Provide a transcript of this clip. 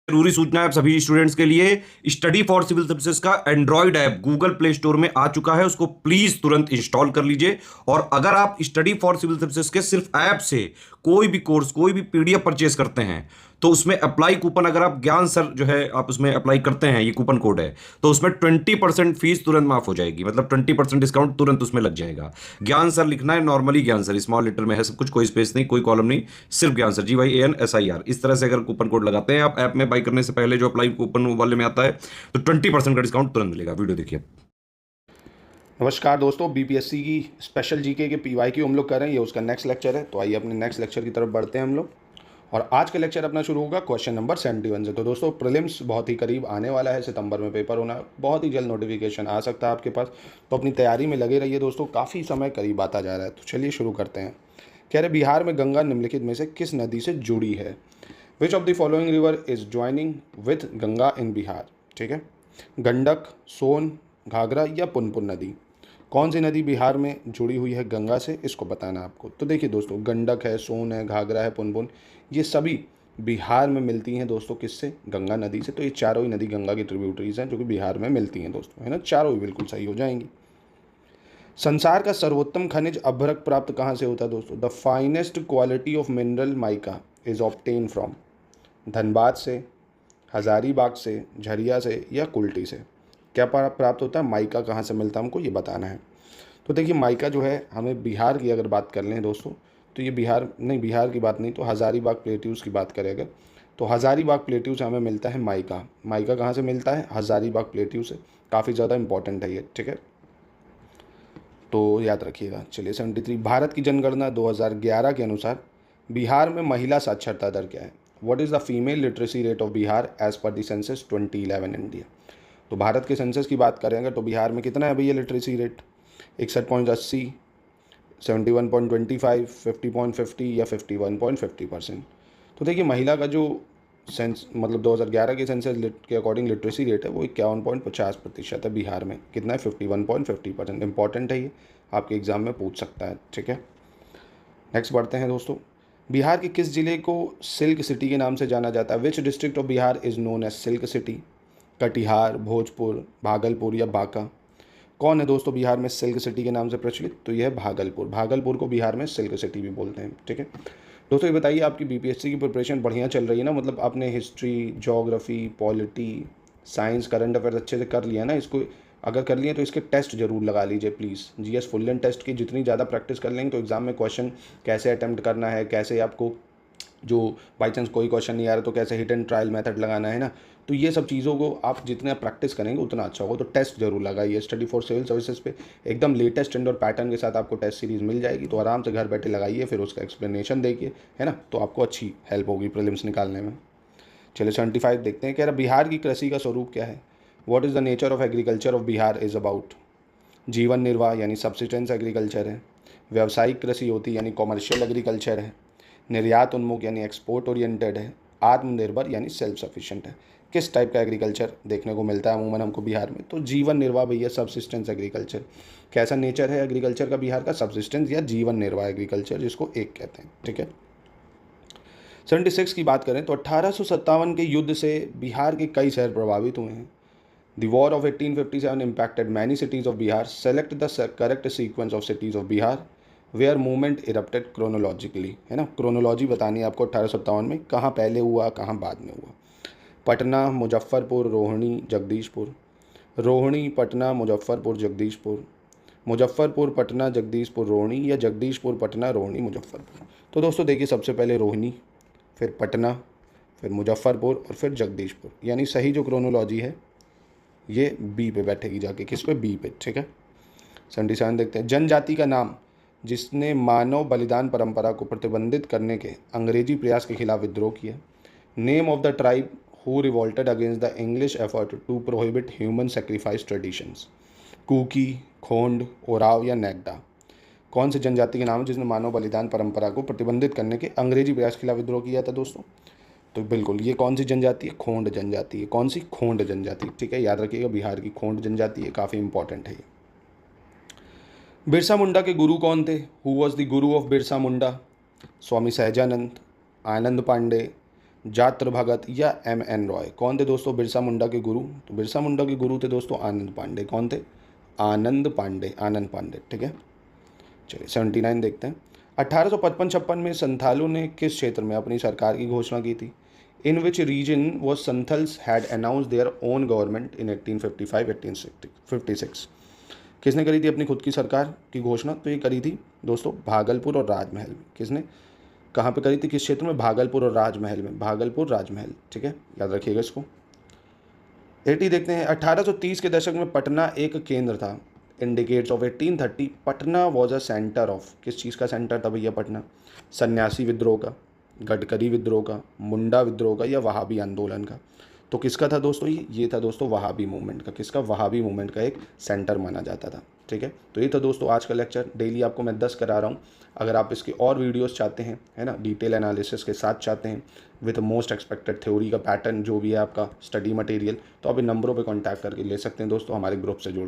जरूरी सूचना है आप सभी स्टूडेंट्स के लिए। स्टडी फॉर सिविल सर्विसेज का Android app Google play store में आ चुका है, उसको प्लीज तुरंत इंस्टॉल कर लीजिए। और अगर आप स्टडी फॉर सिविल सर्विसेज के सिर्फ ऐप से कोई भी कोर्स, कोई भी पीडीएफ परचेस करते हैं, तो उसमें अप्लाई कूपन, अगर आप ज्ञान सर जो है आप उसमें अप्लाई करते हैं, ये कूपन कोड है, तो उसमें 20% फीस तुरंत माफ हो जाएगी। मतलब 20% डिस्काउंट तुरंत उसमें लग जाएगा। ज्ञान सर लिखना है, नॉर्मली ज्ञान सर स्मॉल लेटर में है सब कुछ, कोई स्पेस नहीं, कोई कॉलम नहीं, सिर्फ ज्ञान सर, GYANSIR। इस तरह से अगर कूपन कोड लगाते हैं आप ऐप में बाई करने से पहले, जो अप्लाई कूपन वाले में आता है, तो 20% का डिस्काउंट तुरंत मिलेगा। वीडियो देखिए। नमस्कार दोस्तों, बीपीएससी की स्पेशल जीके के पीवाई की हम लोग कर रहे हैं, ये उसका नेक्स्ट लेक्चर है। तो आइए अपने नेक्स्ट लेक्चर की तरफ बढ़ते हैं हम लोग। और आज का लेक्चर अपना शुरू होगा क्वेश्चन नंबर 71 से। तो दोस्तों प्रीलिम्स बहुत ही करीब आने वाला है, सितंबर में पेपर होना है, बहुत ही जल्द नोटिफिकेशन आ सकता है आपके पास। तो अपनी तैयारी में लगे रहिए दोस्तों, काफ़ी समय करीब आता जा रहा है। तो चलिए शुरू करते हैं। कह रहे बिहार में गंगा निम्नलिखित में से किस नदी से जुड़ी है? Which of the following river is joining with Ganga in Bihar? ठीक है, गंडक, सोन, घाघरा या पुनपुन नदी। कौन सी नदी बिहार में जुड़ी हुई है गंगा से, इसको बताना है आपको। तो देखिए दोस्तों, गंडक है, सोन है, घाघरा है, पुनपुन, ये सभी बिहार में मिलती हैं दोस्तों। किससे? गंगा नदी से। तो ये चारों ही नदी गंगा की ट्रिब्यूटरीज हैं जो कि बिहार में मिलती हैं दोस्तों, है ना। चारों ही बिल्कुल सही हो जाएंगी। संसार का सर्वोत्तम खनिज अभ्रक प्राप्त कहाँ से होता है दोस्तों? The finest quality of mineral mica is obtain from. Dhanbad से, हजारीबाग से, झरिया से या कुल्टी से। क्या प्राप्त होता है? माइका कहाँ से मिलता है हमको, ये बताना है। तो देखिए माइका जो है, हमें बिहार की अगर बात कर लें दोस्तों, तो ये बिहार की बात नहीं, तो हज़ारीबाग प्लेट्यूज़ की बात करें अगर, तो हज़ारीबाग प्लेट्यू से हमें मिलता है माइका। माइका कहाँ से मिलता है? हज़ारीबाग प्लेट्यू से। काफ़ी ज़्यादा इंपॉर्टेंट है ये, ठीक है, तो याद रखिएगा। चलिए 73, भारत की जनगणना 2011 के अनुसार बिहार में महिला साक्षरता दर क्या है? What is the female literacy rate of Bihar as per the census 2011 India? तो भारत के सेंसस की बात करेंगे तो बिहार में कितना है भैया लिटरेसी रेट? 61.80, 71.25, 50.50 या 51.50%। तो देखिए महिला का जो सेंस मतलब 2011 के सेंसस के अकॉर्डिंग लिटरेसी रेट है वो 51.50% है बिहार में। कितना है? 51.50%। इंपॉर्टेंट है ये, आपके एग्जाम में पूछ सकता है, ठीक है। नेक्स्ट बढ़ते हैं दोस्तों। बिहार के किस जिले को सिल्क सिटी के नाम से जाना जाता है? Which district of Bihar is known as silk city? Katihar, Bhojpur, Bhagalpur या बांका। कौन है दोस्तों बिहार में सिल्क सिटी के नाम से प्रचलित? तो यह है भागलपुर। भागलपुर को बिहार में सिल्क सिटी भी बोलते हैं, ठीक है। दोस्तों ये बताइए, आपकी बीपीएससी की प्रिपरेशन बढ़िया चल रही है ना? मतलब आपने history, geography, polity, science, current affairs अच्छे से कर लिया ना? इसको अगर कर लिए तो इसके टेस्ट जरूर लगा लीजिए please. GS full and test की जितनी ज़्यादा प्रैक्टिस कर लेंगे तो एग्जाम में क्वेश्चन कैसे अटैम्प्ट करना है, कैसे आपको जो बाई चांस कोई क्वेश्चन नहीं आ रहा तो कैसे हिट एंड ट्रायल मेथड लगाना है ना, तो ये सब चीज़ों को आप जितना प्रैक्टिस करेंगे उतना अच्छा होगा। तो टेस्ट जरूर लगाइए। स्टडी फॉर सिविल सर्विसेज पे एकदम लेटेस्ट ट्रेंड और पैटर्न के साथ आपको टेस्ट सीरीज़ मिल जाएगी, तो आराम से घर बैठे लगाइए, फिर उसका एक्सप्लेनेशन देखिए, है ना, तो आपको अच्छी हेल्प होगी प्रीलिम्स निकालने में। चलिए 75 देखते हैं। कह रहा बिहार की कृषि का स्वरूप क्या है? What is the nature of agriculture of Bihar is about? जीवन निर्वाह यानी सब्सिस्टेंस एग्रीकल्चर है। व्यावसायिक कृषि होती है यानी कॉमर्शियल एग्रीकल्चर है। निर्यात उन्मुख यानी एक्सपोर्ट ओरिएंटेड है। आत्मनिर्भर यानी सेल्फ सफिशिएंट है। किस टाइप का एग्रीकल्चर देखने को मिलता है अमूमन हमको बिहार में? तो जीवन निर्वाह भैया, सब्सिस्टेंस एग्रीकल्चर। कैसा नेचर है एग्रीकल्चर का बिहार का? सब्सिस्टेंस या जीवन निर्वाह एग्रीकल्चर, जिसको एक कहते हैं, ठीक है। 76 की बात करें तो 1857 के युद्ध से बिहार के कई शहर प्रभावित हुए हैं। The war of 1857 impacted many cities of Bihar. Select the correct sequence of cities of Bihar where movement erupted chronologically, है ना। क्रोनोलॉजी बतानी है आपको 1857 में, कहाँ पहले हुआ कहाँ बाद में हुआ। पटना, मुजफ्फरपुर, रोहिणी, जगदीशपुर। रोहिणी, पटना, मुजफ्फरपुर, जगदीशपुर। मुजफ्फरपुर, पटना, जगदीशपुर, रोहिणी या जगदीशपुर, पटना, रोहिणी, मुजफ्फरपुर। तो दोस्तों देखिए, सबसे पहले रोहिणी, फिर पटना, फिर मुजफ्फरपुर और फिर जगदीशपुर। यानी सही जो क्रोनोलॉजी है ये बी पे बैठेगी जाके। किस पे? बी पे, ठीक है। 77 देखते हैं। जनजाति का नाम जिसने मानव बलिदान परंपरा को प्रतिबंधित करने के अंग्रेजी प्रयास के खिलाफ विद्रोह किया। Name of the tribe who revolted against the English effort to prohibit human sacrifice traditions. Kuki, Khond, Oraon या नेगडा। कौन सी जनजाति के नाम है जिसने मानव बलिदान परंपरा को प्रतिबंधित करने के अंग्रेजी प्रयास के खिलाफ विद्रोह किया था दोस्तों? तो बिल्कुल ये कौन सी जनजाति है? खोंड जनजाति है। कौन सी? खोंड जनजाति, ठीक है, याद रखिएगा, बिहार की खोंड जनजाति है, काफ़ी इंपॉर्टेंट है ये। बिरसा मुंडा के गुरु कौन थे? Who was the Guru of Birsa Munda? Swami Sahajanand, आनंद पांडे, जात्र भगत या M.N. रॉय। कौन थे दोस्तों बिरसा मुंडा के गुरु? तो बिरसा मुंडा के गुरु थे दोस्तों आनंद पांडे। कौन थे? आनंद पांडे। ठीक है, चलिए 79 देखते हैं। 1855-56 में संथालों ने किस क्षेत्र में अपनी सरकार की घोषणा की थी? In which region was Santhals had announce their own government in 1855-1856? किसने करी थी अपनी खुद की सरकार की घोषणा? तो ये करी थी दोस्तों भागलपुर और राजमहल में। किसने, कहाँ पे करी थी, किस क्षेत्र में? भागलपुर और राजमहल में। भागलपुर राजमहल, ठीक है, याद रखिएगा इसको। 80 देखते हैं। 1830 के दशक में पटना एक केंद्र था। Indicates of 1830 Patna was a centre of, किस चीज़ का सेंटर था भैया पटना? सन्यासी विद्रोह का, गडकरी विद्रोह का, मुंडा विद्रोह का, या वहाबी आंदोलन का? तो किसका था दोस्तों? ये था दोस्तों वहाबी मूवमेंट का। किसका? वहाबी मूवमेंट का एक सेंटर माना जाता था। ठीक है, तो ये था दोस्तों आज का लेक्चर। डेली आपको मैं 10 करा रहा हूँ। अगर आप इसके और वीडियोस चाहते हैं, है ना, डिटेल एनालिसिस के साथ चाहते हैं, विद मोस्ट एक्सपेक्टेड थ्योरी का पैटर्न जो भी है आपका स्टडी मटेरियल, तो आप इन नंबरों पे कांटेक्ट करके ले सकते हैं दोस्तों, हमारे ग्रुप से जुड़